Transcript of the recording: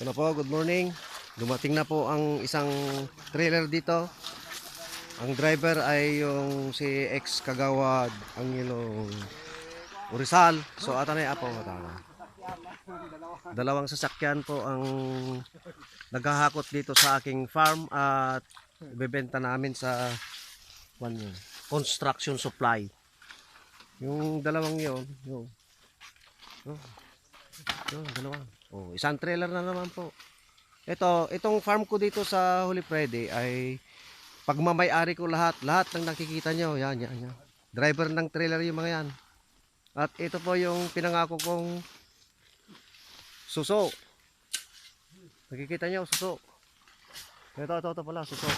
Ito na po, good morning. Dumating na po ang isang trailer dito. Ang driver ay yung si ex Kagawad Angelo Rizal. So ata na po. Dalawang sasakyan po ang naghahakot dito sa aking farm at ibebenta namin sa construction supply. Yung dalawang yon, yung dalawa. Oh, isang trailer na naman po. Itong farm ko dito sa Holy Friday ay pagmamay-ari ko lahat ng nakikita nyo, yan. Driver ng trailer yung mga yan. At ito po yung pinangako kong suso. Nakikita nyo, suso. Ito pala, suso.